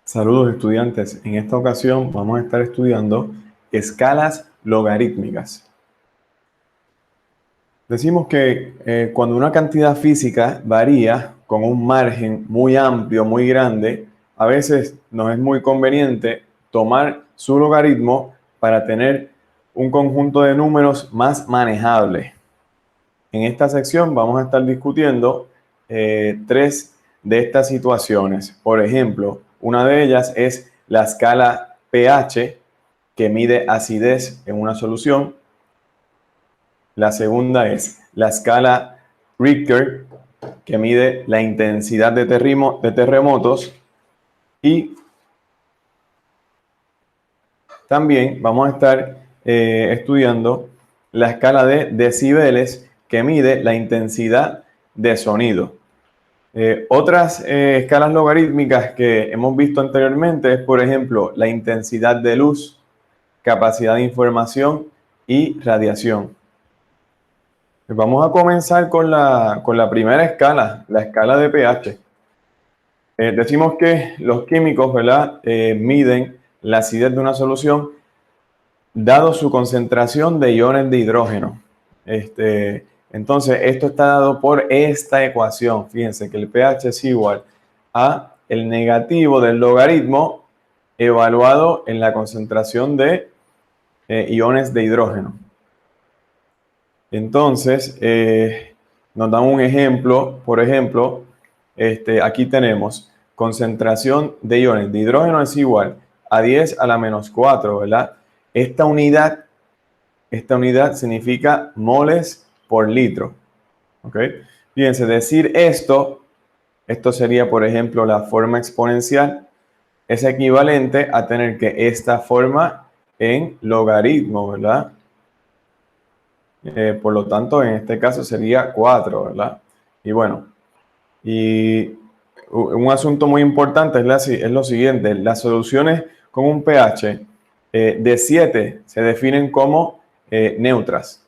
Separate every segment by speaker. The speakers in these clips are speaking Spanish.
Speaker 1: Saludos estudiantes, en esta ocasión vamos a estar estudiando escalas logarítmicas. Decimos que cuando una cantidad física varía con un margen muy amplio, muy grande, a veces nos es muy conveniente tomar su logaritmo para tener un conjunto de números más manejable. En esta sección vamos a estar discutiendo tres de estas situaciones. Por ejemplo, una de ellas es la escala pH, que mide acidez en una solución. La segunda es la escala Richter, que mide la intensidad de terremotos. Y también vamos a estar estudiando la escala de decibeles, que mide la intensidad de sonido. Otras escalas logarítmicas que hemos visto anteriormente es, por ejemplo, la intensidad de luz, capacidad de información y radiación. Vamos a comenzar con la primera escala, la escala de pH. Decimos que los químicos, ¿verdad? Miden la acidez de una solución dado su concentración de iones de hidrógeno. Entonces, esto está dado por esta ecuación. Fíjense que el pH es igual a el negativo del logaritmo evaluado en la concentración de iones de hidrógeno. Entonces, nos dan un ejemplo. Por ejemplo, aquí tenemos concentración de iones de hidrógeno es igual a 10 a la menos 4, ¿verdad? Esta unidad significa moles por litro. ¿Ok? Fíjense, decir esto sería, por ejemplo, la forma exponencial. Es equivalente a tener que esta forma en logaritmo, ¿verdad? Por lo tanto, en este caso sería 4, ¿verdad? Y bueno, y un asunto muy importante es lo siguiente: las soluciones con un pH de 7 se definen como neutras,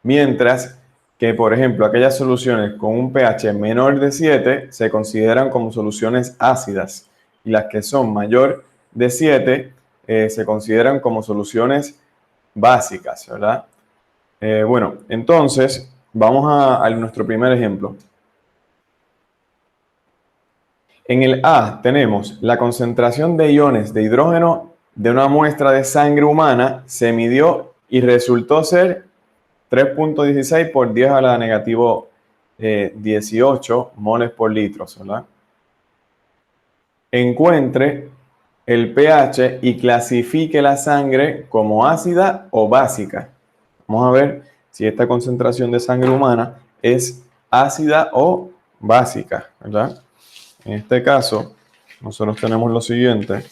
Speaker 1: mientras que, por ejemplo, aquellas soluciones con un pH menor de 7 se consideran como soluciones ácidas, y las que son mayor de 7 se consideran como soluciones básicas, ¿verdad? Bueno, entonces vamos a nuestro primer ejemplo. En el A tenemos la concentración de iones de hidrógeno de una muestra de sangre humana, se midió y resultó ser 3.16 por 10 a la negativo 18 moles por litro, ¿verdad? Encuentre el pH y clasifique la sangre como ácida o básica. Vamos a ver si esta concentración de sangre humana es ácida o básica, ¿verdad? En este caso, nosotros tenemos lo siguiente.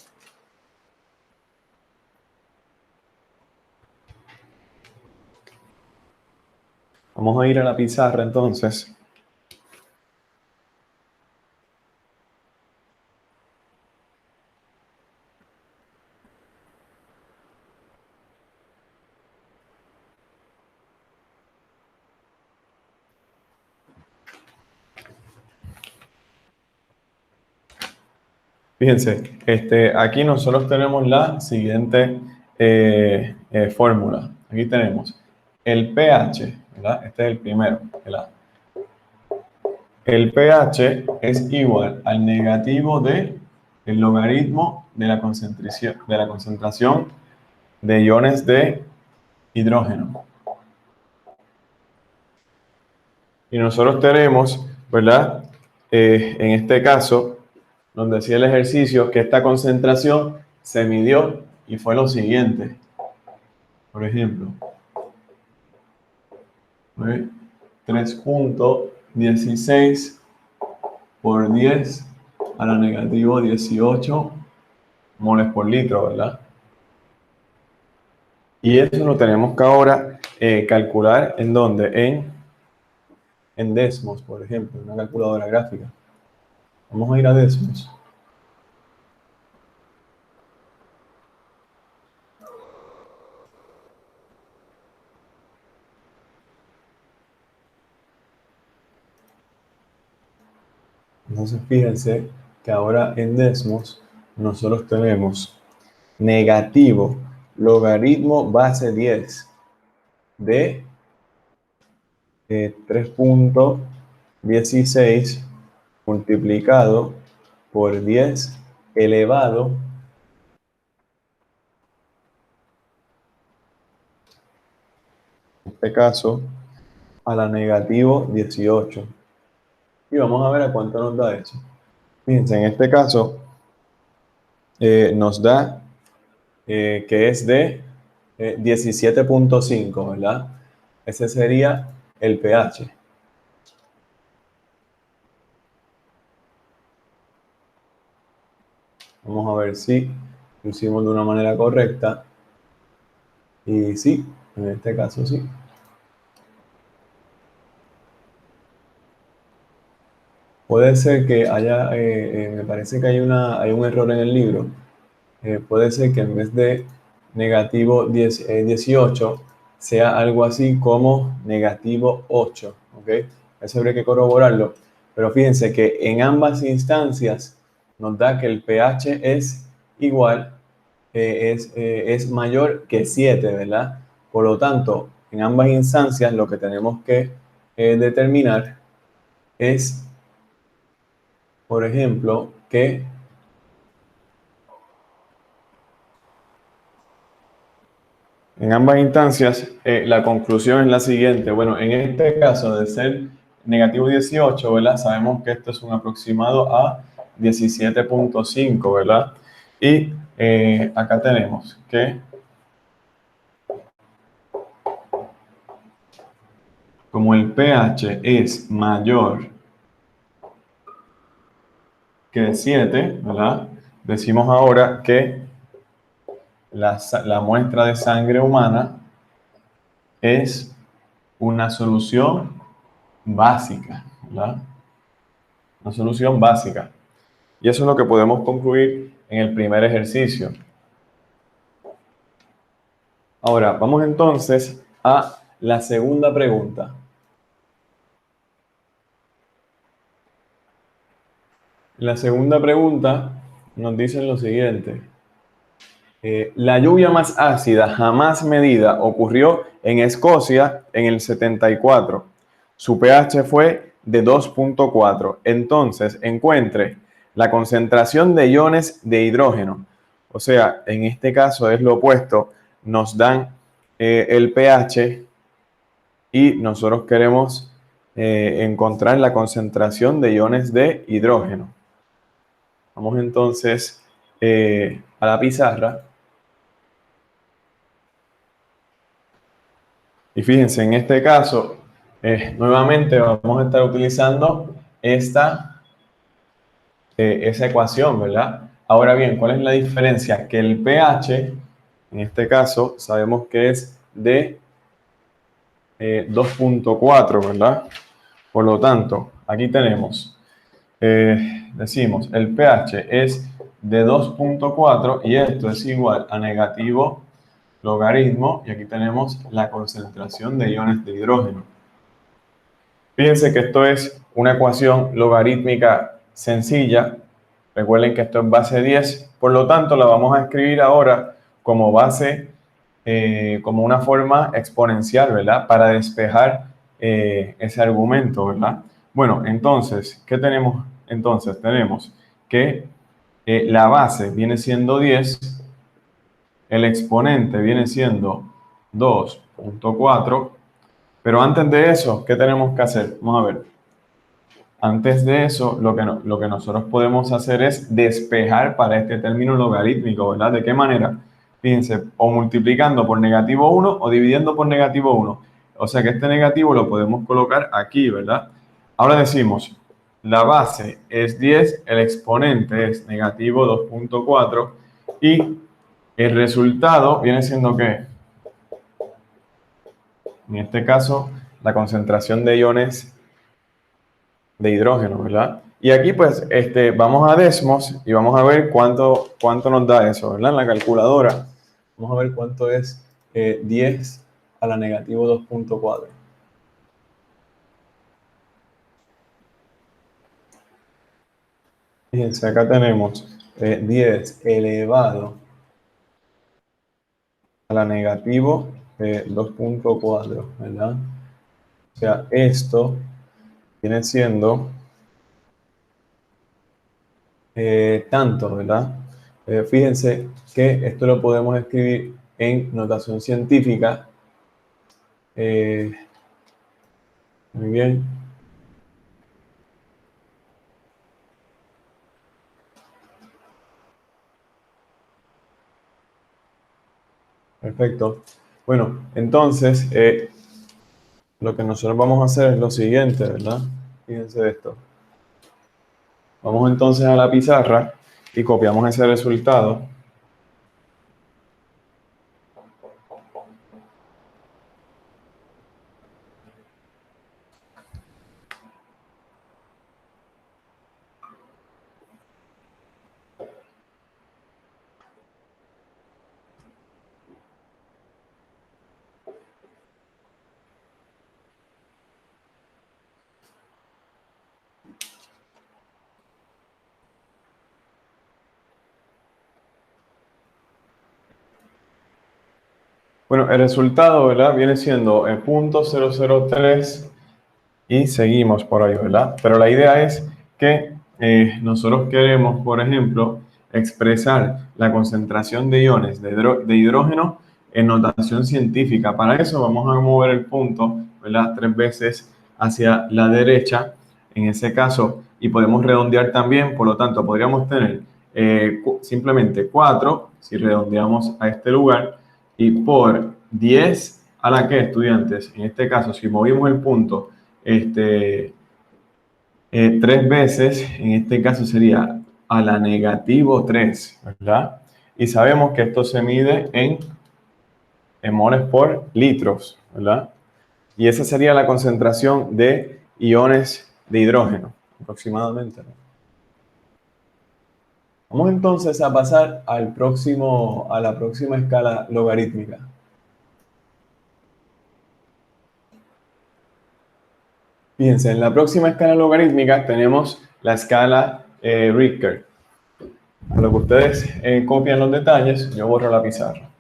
Speaker 1: Vamos a ir a la pizarra entonces. Fíjense, aquí nosotros tenemos la siguiente fórmula. Aquí tenemos el pH, ¿verdad? Este es el primero, el A. El pH es igual al negativo del logaritmo de la concentración de iones de hidrógeno. Y nosotros tenemos, ¿verdad? En este caso, donde hacía el ejercicio, que esta concentración se midió y fue lo siguiente. Por ejemplo, 3.16 por 10 a la negativo 18 moles por litro, ¿verdad? Y eso lo tenemos que ahora calcular en dónde, en Desmos, por ejemplo, en una calculadora gráfica. Vamos a ir a Desmos. Entonces fíjense que ahora en Desmos nosotros tenemos negativo logaritmo base 10 de 3.16 multiplicado por 10 elevado en este caso a la negativo 18. Y vamos a ver a cuánto nos da eso. Fíjense, en este caso nos da que es de 17.5, ¿verdad? Ese sería el pH. Vamos a ver si lo hicimos de una manera correcta. Y sí, en este caso sí. Puede ser que haya, me parece que hay un error en el libro. Puede ser que en vez de negativo 18 sea algo así como negativo 8, ¿ok? Eso habría que corroborarlo. Pero fíjense que en ambas instancias nos da que el pH es igual, es mayor que 7, ¿verdad? Por lo tanto, en ambas instancias lo que tenemos que determinar es, por ejemplo, que en ambas instancias, la conclusión es la siguiente. Bueno, en este caso de ser negativo 18, ¿verdad? Sabemos que esto es un aproximado a 17.5, ¿verdad? Y acá tenemos que como el pH es mayor que 7, ¿verdad? Decimos ahora que la muestra de sangre humana es una solución básica, ¿verdad? Una solución básica. Y eso es lo que podemos concluir en el primer ejercicio. Ahora, vamos entonces a la segunda pregunta. La segunda pregunta nos dice lo siguiente. La lluvia más ácida jamás medida ocurrió en Escocia en el 74. Su pH fue de 2.4. Entonces, encuentre la concentración de iones de hidrógeno. O sea, en este caso es lo opuesto. Nos dan el pH y nosotros queremos encontrar la concentración de iones de hidrógeno. Vamos entonces a la pizarra. Y fíjense, en este caso, nuevamente vamos a estar utilizando esa ecuación, ¿verdad? Ahora bien, ¿cuál es la diferencia? Que el pH, en este caso, sabemos que es de 2.4, ¿verdad? Por lo tanto, aquí tenemos, decimos, el pH es de 2.4 y esto es igual a negativo logaritmo, y aquí tenemos la concentración de iones de hidrógeno. Fíjense que esto es una ecuación logarítmica sencilla. Recuerden que esto es base 10, por lo tanto la vamos a escribir ahora como base, como una forma exponencial, ¿verdad? Para despejar ese argumento, ¿verdad? Bueno, entonces, ¿qué tenemos? Entonces, tenemos que la base viene siendo 10, el exponente viene siendo 2.4, pero antes de eso, ¿qué tenemos que hacer? Vamos a ver. Antes de eso, lo que nosotros podemos hacer es despejar para este término logarítmico, ¿verdad? ¿De qué manera? Fíjense, o multiplicando por negativo 1 o dividiendo por negativo 1. O sea que este negativo lo podemos colocar aquí, ¿verdad? Ahora decimos, la base es 10, el exponente es negativo 2.4 y el resultado viene siendo ¿qué? En este caso, la concentración de iones de hidrógeno, ¿verdad? Y aquí pues vamos a Desmos y vamos a ver cuánto nos da eso, ¿verdad? En la calculadora vamos a ver cuánto es 10 a la negativo 2.4. Fíjense, acá tenemos 10 elevado a la negativo 2.4, ¿verdad? O sea, esto viene siendo tanto, ¿verdad? Fíjense que esto lo podemos escribir en notación científica. Muy bien. Perfecto. Bueno, entonces, lo que nosotros vamos a hacer es lo siguiente, ¿verdad? Fíjense esto. Vamos entonces a la pizarra y copiamos ese resultado. Bueno, el resultado, ¿verdad? Viene siendo el .003 y seguimos por ahí, ¿verdad? Pero la idea es que nosotros queremos, por ejemplo, expresar la concentración de iones de hidrógeno en notación científica. Para eso vamos a mover el punto, ¿verdad? 3 veces hacia la derecha, en ese caso, y podemos redondear también, por lo tanto, podríamos tener simplemente 4, si redondeamos a este lugar, y por 10 a la que, estudiantes, en este caso, si movimos el punto 3 veces, en este caso sería a la negativo 3, ¿verdad? Y sabemos que esto se mide en moles por litros, ¿verdad? Y esa sería la concentración de iones de hidrógeno, aproximadamente, ¿no? Vamos entonces a pasar a la próxima escala logarítmica. Fíjense, en la próxima escala logarítmica tenemos la escala Richter. A lo que ustedes copian los detalles, yo borro la pizarra.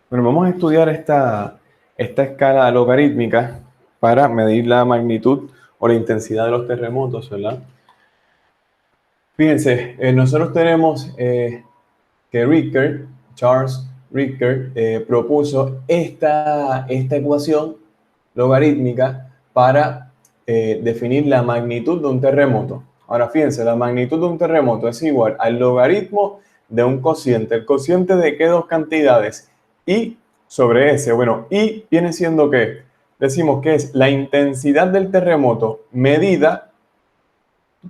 Speaker 1: Bueno, vamos a estudiar esta escala logarítmica para medir la magnitud o la intensidad de los terremotos, ¿verdad? Fíjense, nosotros tenemos que Richter, Charles Richter, propuso esta ecuación logarítmica para definir la magnitud de un terremoto. Ahora, fíjense, la magnitud de un terremoto es igual al logaritmo de un cociente. ¿El cociente de qué dos cantidades? Y sobre S. Bueno, y viene siendo que decimos que es la intensidad del terremoto medida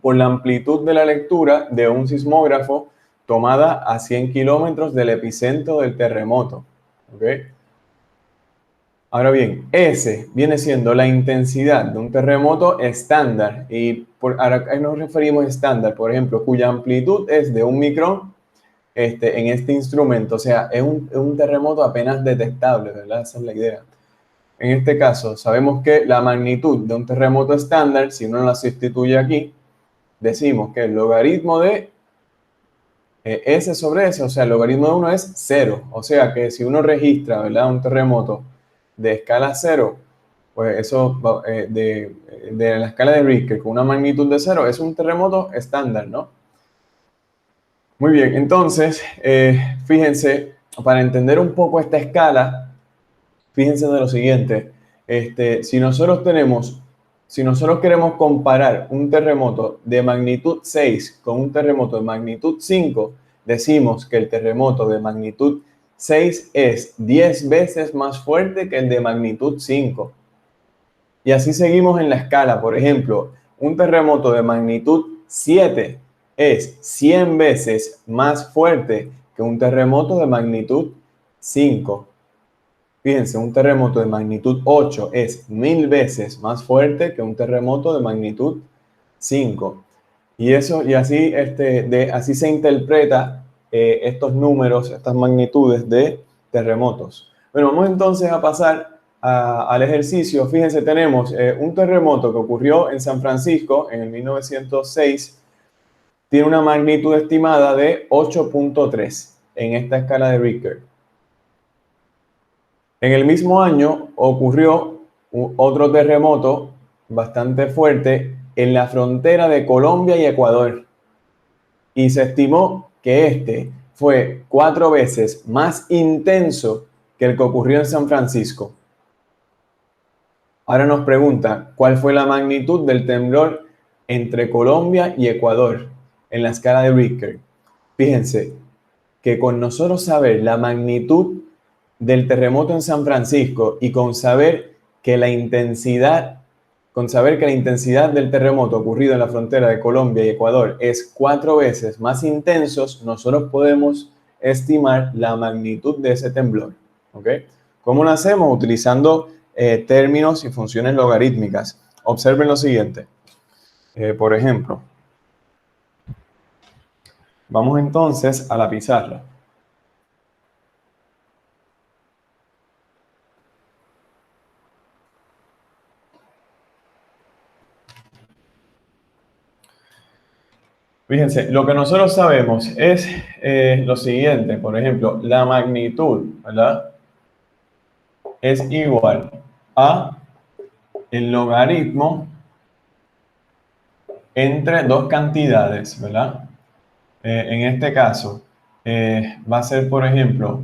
Speaker 1: por la amplitud de la lectura de un sismógrafo tomada a 100 kilómetros del epicentro del terremoto. ¿Okay? Ahora bien, S viene siendo la intensidad de un terremoto estándar. Y ahora nos referimos a estándar, por ejemplo, cuya amplitud es de 1 micrón en este instrumento. O sea, es un terremoto apenas detectable, ¿verdad? Esa es la idea. En este caso, sabemos que la magnitud de un terremoto estándar, si uno la sustituye aquí, decimos que el logaritmo de S sobre S, o sea, el logaritmo de 1 es 0. O sea que si uno registra, ¿verdad?, un terremoto de escala 0, pues eso de la escala de Richter con una magnitud de 0 es un terremoto estándar, ¿no? Muy bien, entonces, fíjense, para entender un poco esta escala, fíjense de lo siguiente. Si nosotros queremos comparar un terremoto de magnitud 6 con un terremoto de magnitud 5, decimos que el terremoto de magnitud 6 es 10 veces más fuerte que el de magnitud 5. Y así seguimos en la escala. Por ejemplo, un terremoto de magnitud 7 es 100 veces más fuerte que un terremoto de magnitud 5. Fíjense, un terremoto de magnitud 8 es 1000 veces más fuerte que un terremoto de magnitud 5. Y así se interpreta estos números, estas magnitudes de terremotos. Bueno, vamos entonces a pasar al ejercicio. Fíjense, tenemos un terremoto que ocurrió en San Francisco en el 1906. Tiene una magnitud estimada de 8.3 en esta escala de Richter. En el mismo año ocurrió otro terremoto bastante fuerte en la frontera de Colombia y Ecuador. Y se estimó que este fue 4 veces más intenso que el que ocurrió en San Francisco. Ahora nos pregunta, ¿cuál fue la magnitud del temblor entre Colombia y Ecuador en la escala de Richter? Fíjense que con nosotros saber la magnitud del terremoto en San Francisco y con saber que la intensidad del terremoto ocurrido en la frontera de Colombia y Ecuador es 4 veces más intensos, nosotros podemos estimar la magnitud de ese temblor. ¿Ok? ¿Cómo lo hacemos? Utilizando términos y funciones logarítmicas. Observen lo siguiente. Por ejemplo, vamos entonces a la pizarra. Fíjense, lo que nosotros sabemos es lo siguiente, por ejemplo, la magnitud, ¿verdad? Es igual a el logaritmo entre dos cantidades, ¿verdad? En este caso, va a ser, por ejemplo,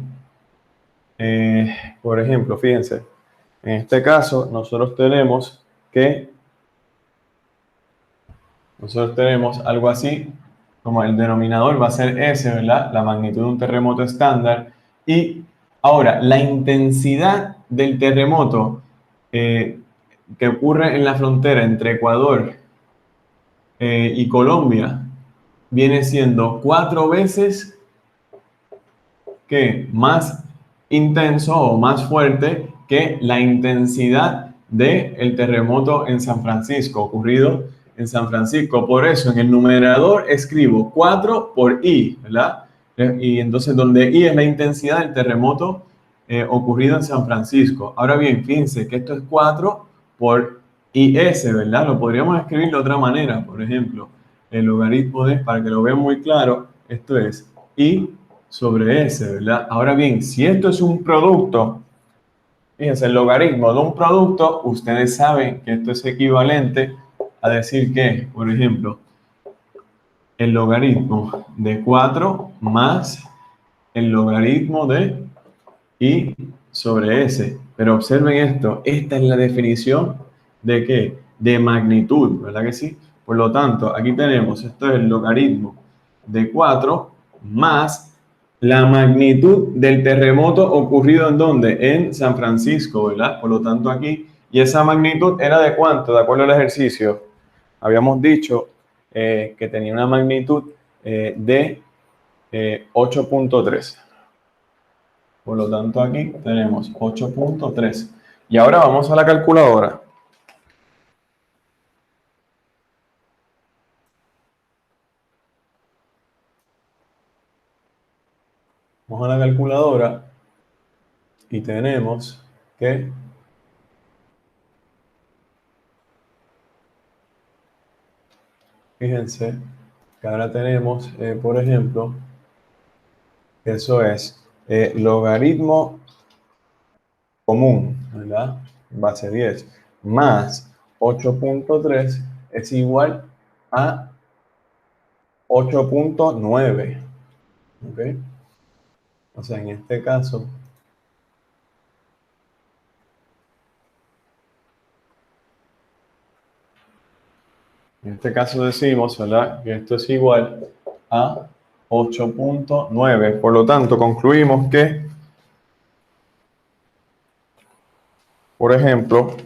Speaker 1: fíjense, en este caso nosotros tenemos algo así, como el denominador va a ser S, ¿verdad? La magnitud de un terremoto estándar. Y ahora, la intensidad del terremoto que ocurre en la frontera entre Ecuador y Colombia viene siendo 4 veces que más intenso o más fuerte que la intensidad del terremoto en San Francisco, ocurrido en San Francisco. Por eso en el numerador escribo 4 por I, ¿verdad? Y entonces donde I es la intensidad del terremoto ocurrido en San Francisco. Ahora bien, fíjense que esto es 4 por IS, ¿verdad? Lo podríamos escribir de otra manera, por ejemplo, el logaritmo de, para que lo vean muy claro, esto es I sobre S, ¿verdad? Ahora bien, si esto es un producto, fíjense, el logaritmo de un producto, ustedes saben que esto es equivalente a decir que, por ejemplo, el logaritmo de 4 más el logaritmo de I sobre S. Pero observen esto, esta es la definición de ¿qué? De magnitud, ¿verdad que sí? Por lo tanto, aquí tenemos, esto es el logaritmo de 4 más la magnitud del terremoto ocurrido ¿en dónde? En San Francisco, ¿verdad? Por lo tanto aquí, y esa magnitud era ¿de cuánto? De acuerdo al ejercicio. Habíamos dicho que tenía una magnitud de 8.3. Por lo tanto, aquí tenemos 8.3. Y ahora vamos a la calculadora. Vamos a la calculadora y tenemos que, fíjense, que ahora tenemos, por ejemplo, eso es logaritmo común, ¿verdad? Base 10 más 8.3 es igual a 8.9. ¿Ok? O sea, en este caso, decimos, ¿verdad? Que esto es igual a 8.9. Por lo tanto, concluimos que, por ejemplo,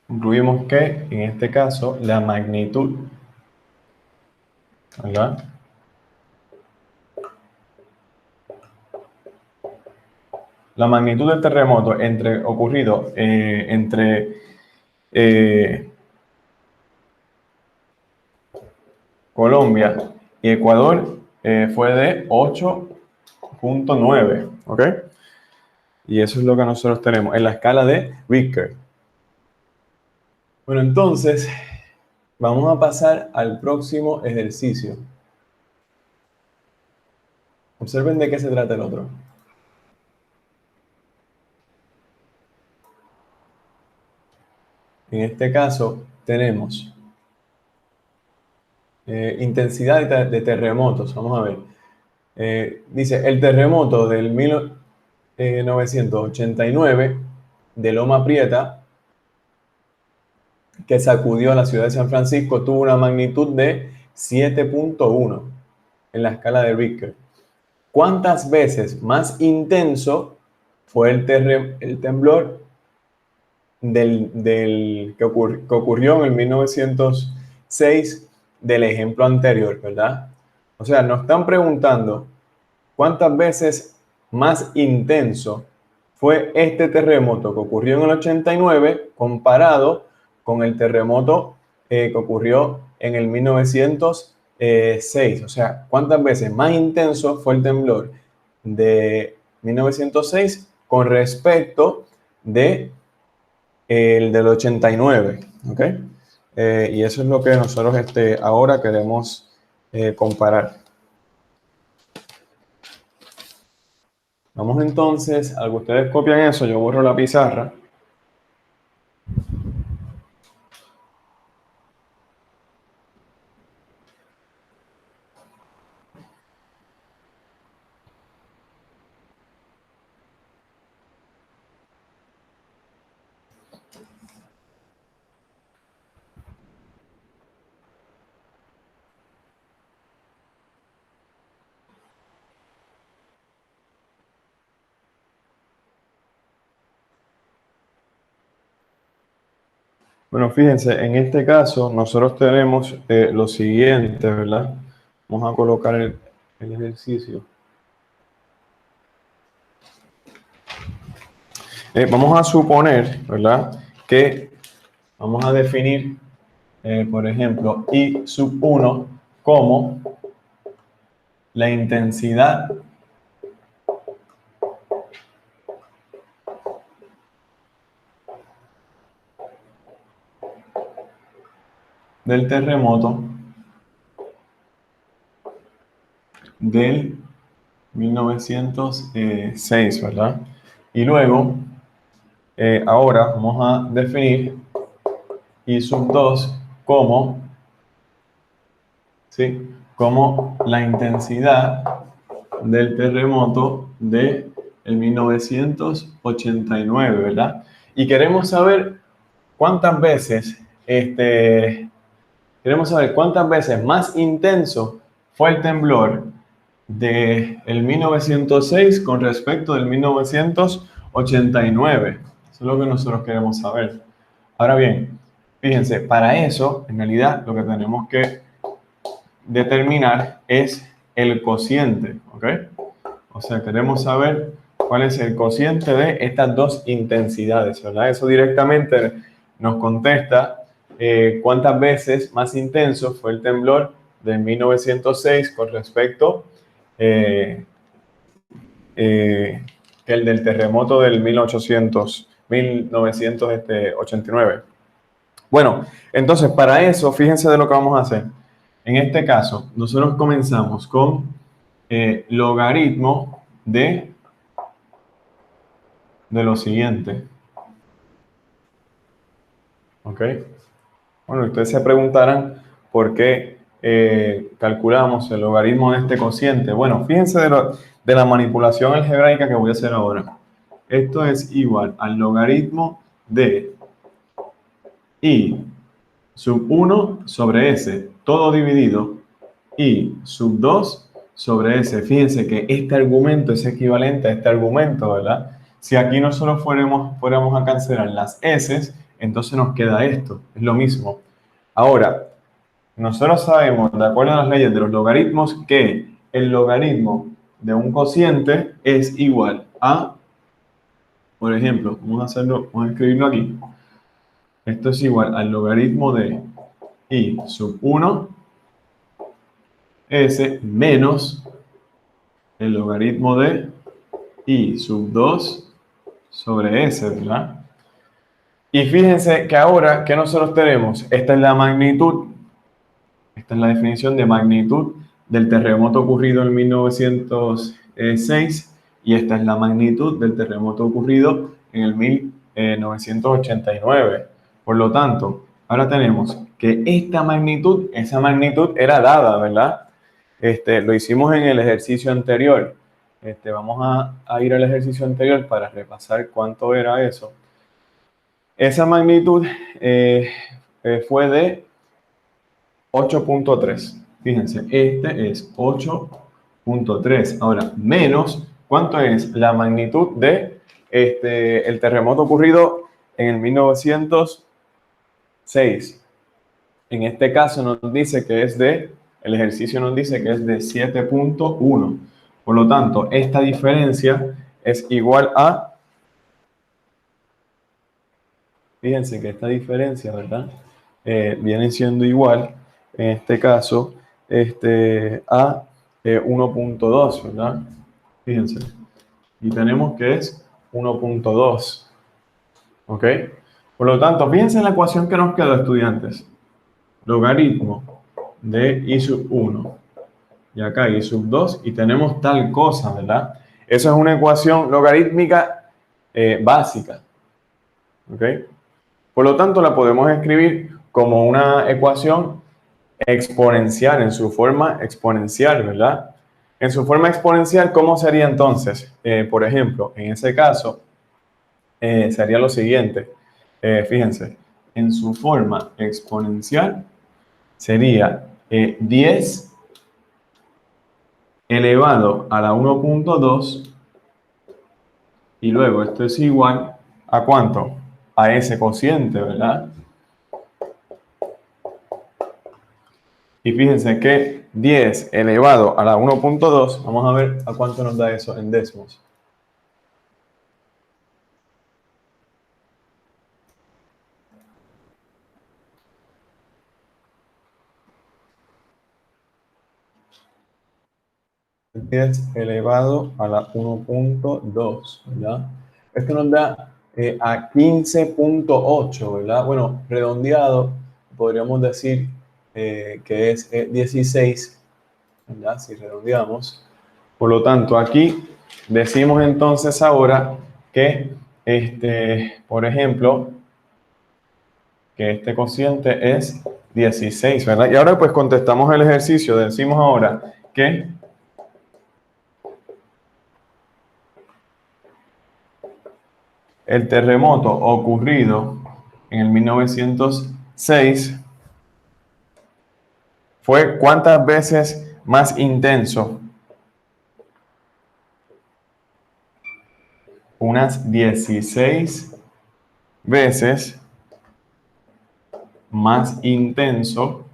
Speaker 1: concluimos que en este caso la magnitud, ¿verdad?, la magnitud del terremoto ocurrido entre Colombia y Ecuador fue de 8.9, ¿ok? Y eso es lo que nosotros tenemos en la escala de Richter. Bueno, entonces vamos a pasar al próximo ejercicio. Observen de qué se trata el otro. En este caso tenemos intensidad de terremotos. Vamos a ver. Dice, el terremoto del 1989 de Loma Prieta, que sacudió a la ciudad de San Francisco, tuvo una magnitud de 7.1 en la escala de Richter. ¿Cuántas veces más intenso fue el temblor que ocurrió en el 1906 del ejemplo anterior, ¿verdad? O sea, nos están preguntando cuántas veces más intenso fue este terremoto que ocurrió en el 89 comparado con el terremoto que ocurrió en el 1906. O sea, cuántas veces más intenso fue el temblor de 1906 con respecto de el del 89, ¿ok? Y eso es lo que nosotros ahora queremos comparar. Vamos entonces, a que ustedes copian eso, yo borro la pizarra. Bueno, fíjense, en este caso nosotros tenemos lo siguiente, ¿verdad? Vamos a colocar el ejercicio. Vamos a suponer, ¿verdad?, que vamos a definir, por ejemplo, I sub 1 como la intensidad del terremoto del 1906, ¿verdad? Y luego, ahora vamos a definir I sub 2 como, ¿sí?, como la intensidad del terremoto de el 1989, ¿verdad? Y queremos saber cuántas veces, más intenso fue el temblor de el 1906 con respecto del 1989. Eso es lo que nosotros queremos saber. Ahora bien, fíjense, para eso, en realidad, lo que tenemos que determinar es el cociente, ¿ok? O sea, queremos saber cuál es el cociente de estas dos intensidades, ¿verdad? Eso directamente nos contesta cuántas veces más intenso fue el temblor de 1906 con respecto que el del terremoto del 1989. Bueno, entonces para eso, fíjense de lo que vamos a hacer. En este caso, nosotros comenzamos con logaritmo de lo siguiente. ¿Ok? Bueno, ustedes se preguntarán por qué calculamos el logaritmo de este cociente. Bueno, fíjense de la manipulación algebraica que voy a hacer ahora. Esto es igual al logaritmo de I sub 1 sobre S, todo dividido, I sub 2 sobre S. Fíjense que este argumento es equivalente a este argumento, ¿verdad? Si aquí nosotros fuéramos a cancelar las S, entonces nos queda esto, es lo mismo. Ahora, nosotros sabemos, de acuerdo a las leyes de los logaritmos, que el logaritmo de un cociente es igual a, por ejemplo, vamos a escribirlo aquí. Esto es igual al logaritmo de i sub 1 s menos el logaritmo de i sub 2 sobre s, ¿verdad? Y fíjense que ahora, ¿qué nosotros tenemos? Esta es la magnitud, esta es la definición de magnitud del terremoto ocurrido en 1906 y esta es la magnitud del terremoto ocurrido en el 1989. Por lo tanto, ahora tenemos que esta magnitud, esa magnitud era dada, ¿verdad? Lo hicimos en el ejercicio anterior. Vamos a ir al ejercicio anterior para repasar cuánto era eso. Esa magnitud fue de 8.3. Fíjense, este es 8.3. Ahora, menos, ¿cuánto es la magnitud de el terremoto ocurrido en el 1906? En este caso nos dice que es de, el ejercicio nos dice que es de 7.1. Por lo tanto, esta diferencia es igual a, fíjense que esta diferencia, ¿verdad? Viene siendo igual, en este caso, a 1.2, ¿verdad? Fíjense. Y tenemos que es 1.2. ¿Ok? Por lo tanto, fíjense en la ecuación que nos quedó, estudiantes. Logaritmo de i sub 1 y acá i sub 2 y tenemos tal cosa, ¿verdad? Eso es una ecuación logarítmica básica. ¿Ok? Por lo tanto, la podemos escribir como una ecuación exponencial, en su forma exponencial, ¿verdad? En su forma exponencial, ¿cómo sería entonces? Por ejemplo, en ese caso, sería lo siguiente. Fíjense, en su forma exponencial sería 10 elevado a la 1.2 y luego esto es igual a ¿cuánto? A ese cociente, ¿verdad? Y fíjense que 10 elevado a la 1.2, vamos a ver a cuánto nos da eso en décimos. Es elevado a la 1.2, ¿verdad? Esto nos da a 15.8, ¿verdad? Bueno, redondeado, podríamos decir que es 16, ¿verdad? Si redondeamos. Por lo tanto, aquí decimos entonces ahora que, por ejemplo, que este cociente es 16, ¿verdad? Y ahora pues contestamos el ejercicio, decimos ahora que el terremoto ocurrido en el 1906 fue ¿cuántas veces más intenso? Unas 16 veces más intenso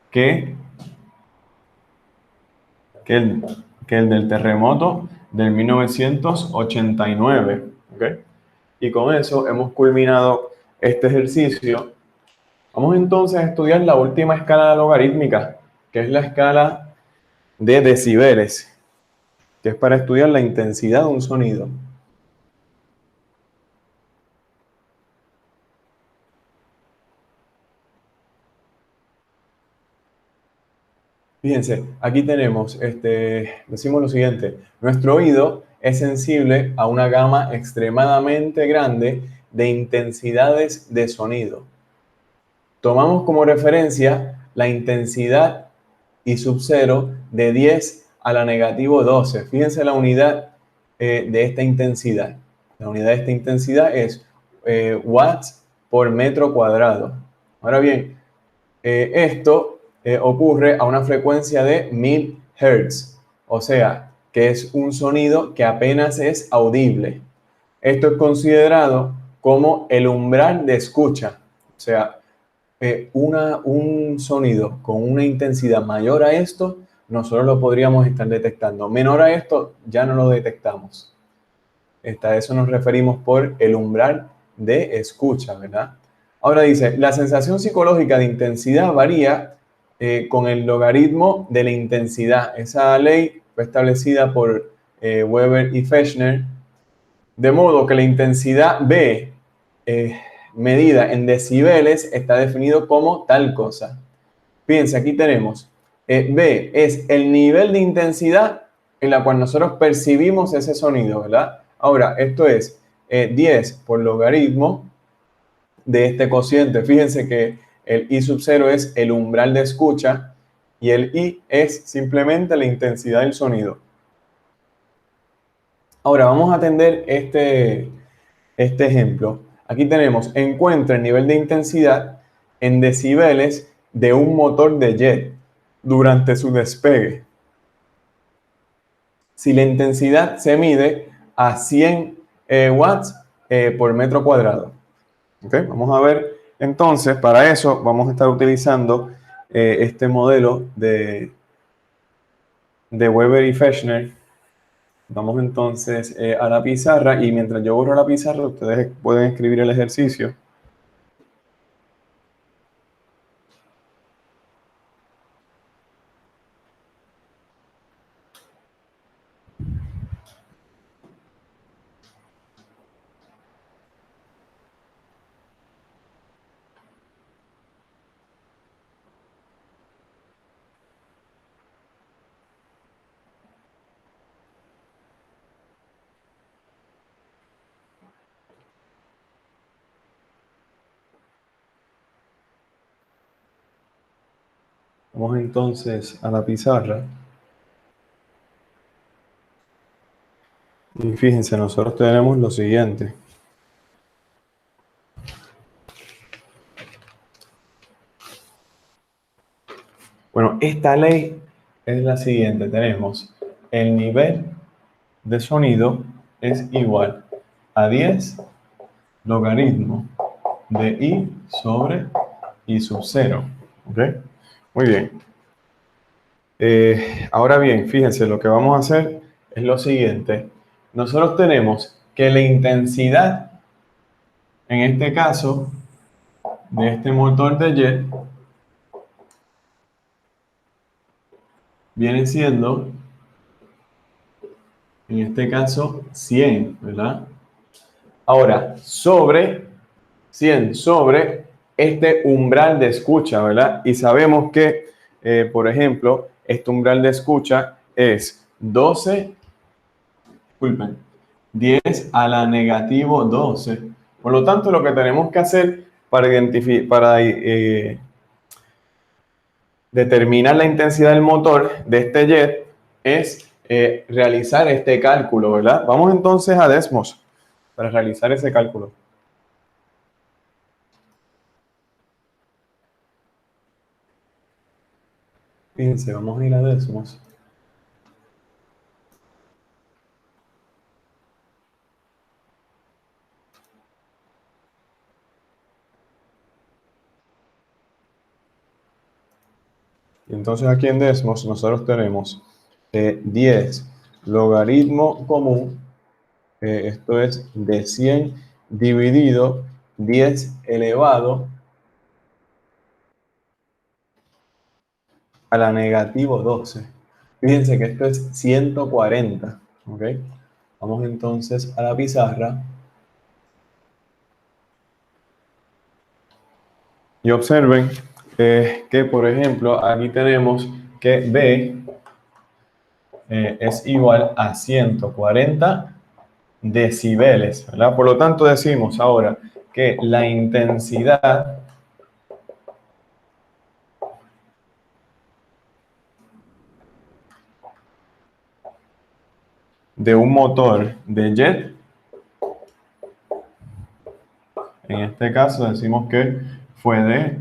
Speaker 1: que, que, el, que el del terremoto del 1989. ¿Okay? Y con eso hemos culminado este ejercicio. Vamos entonces a estudiar la última escala logarítmica, que es la escala de decibeles, que es para estudiar la intensidad de un sonido. Fíjense, aquí tenemos, decimos lo siguiente, nuestro oído es sensible a una gama extremadamente grande de intensidades de sonido. Tomamos como referencia la intensidad I sub 0 de 10 a la negativo 12. Fíjense la unidad de esta intensidad. La unidad de esta intensidad es watts por metro cuadrado. Ahora bien, esto ocurre a una frecuencia de 1000 Hz, o sea, que es un sonido que apenas es audible. Esto es considerado como el umbral de escucha. O sea, un sonido con una intensidad mayor a esto, nosotros lo podríamos estar detectando. Menor a esto, ya no lo detectamos. A eso nos referimos por el umbral de escucha, ¿verdad? Ahora dice, la sensación psicológica de intensidad varía con el logaritmo de la intensidad. Esa ley fue establecida por Weber y Fechner, de modo que la intensidad B medida en decibeles está definido como tal cosa. Fíjense, aquí tenemos B es el nivel de intensidad en la cual nosotros percibimos ese sonido, ¿verdad? Ahora, esto es 10 por logaritmo de este cociente. Fíjense que el I sub 0 es el umbral de escucha y el I es simplemente la intensidad del sonido. Ahora, vamos a atender este ejemplo. Aquí tenemos, encuentra el nivel de intensidad en decibeles de un motor de jet durante su despegue. Si la intensidad se mide a 100 watts por metro cuadrado. ¿Okay? Vamos a ver, entonces, para eso vamos a estar utilizando este modelo de Weber y Fechner. Vamos entonces a la pizarra y mientras yo borro la pizarra, ustedes pueden escribir el ejercicio. Vamos entonces a la pizarra. Y fíjense, nosotros tenemos lo siguiente. Bueno, esta ley es la siguiente. Tenemos el nivel de sonido es igual a 10 logaritmo de I sobre I sub 0. ¿Ok? Muy bien. Ahora bien, fíjense, lo que vamos a hacer es lo siguiente. Nosotros tenemos que la intensidad, en este caso, de este motor de jet, viene siendo, en este caso, 100, ¿verdad? Ahora, sobre 100, sobre este umbral de escucha, ¿verdad? Y sabemos que, por ejemplo, este umbral de escucha es 12, disculpen, 10 a la negativo 12. Por lo tanto, lo que tenemos que hacer para determinar la intensidad del motor de este jet es realizar este cálculo, ¿verdad? Vamos entonces a Desmos para realizar ese cálculo. Fíjense, vamos a ir a Desmos. Y entonces aquí en Desmos nosotros tenemos 10 logaritmo común, esto es de 100 dividido 10 elevado a la negativo 12. Fíjense que esto es 140. ¿Ok? Vamos entonces a la pizarra. Y observen que, por ejemplo, aquí tenemos que B es igual a 140 decibeles, ¿verdad? Por lo tanto, decimos ahora que la intensidad de un motor de jet, en este caso decimos que fue de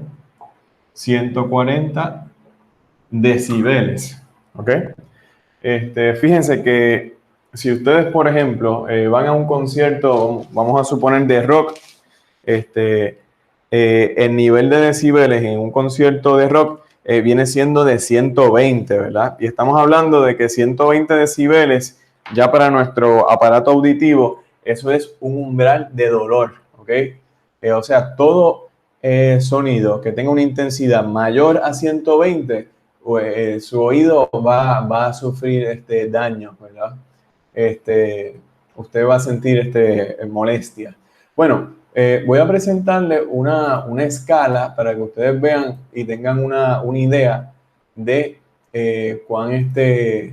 Speaker 1: 140 decibeles, ¿ok? Fíjense que si ustedes, por ejemplo, van a un concierto, vamos a suponer de rock, el nivel de decibeles en un concierto de rock viene siendo de 120, ¿verdad? Y estamos hablando de que 120 decibeles ya para nuestro aparato auditivo, eso es un umbral de dolor, ¿ok? O sea, todo sonido que tenga una intensidad mayor a 120, pues, su oído va a sufrir daño, ¿verdad? Este, usted va a sentir molestia. Bueno, voy a presentarle una escala para que ustedes vean y tengan una idea de cuán de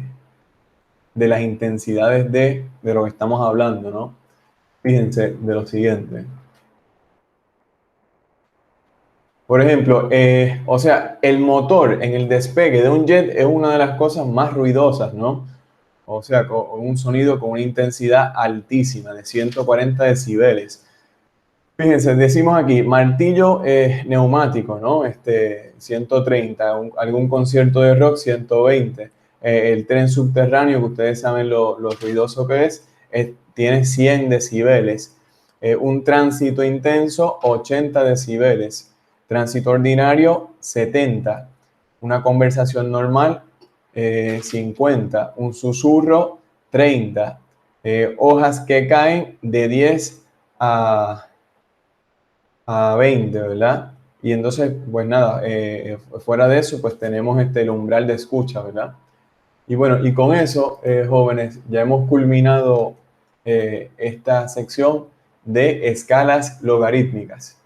Speaker 1: las intensidades de lo que estamos hablando, ¿no? Fíjense de lo siguiente. Por ejemplo, o sea, el motor en el despegue de un jet es una de las cosas más ruidosas, ¿no? O sea, con un sonido con una intensidad altísima de 140 decibeles. Fíjense, decimos aquí, martillo neumático, ¿no? 130, algún concierto de rock, 120. El tren subterráneo, que ustedes saben lo ruidoso que tiene 100 decibeles. Un tránsito intenso, 80 decibeles. Tránsito ordinario, 70. Una conversación normal, 50. Un susurro, 30. Hojas que caen de 10 a 20, ¿verdad? Y entonces, pues nada, fuera de eso, pues tenemos el umbral de escucha, ¿verdad? Y bueno, y con eso, jóvenes, ya hemos culminado esta sección de escalas logarítmicas.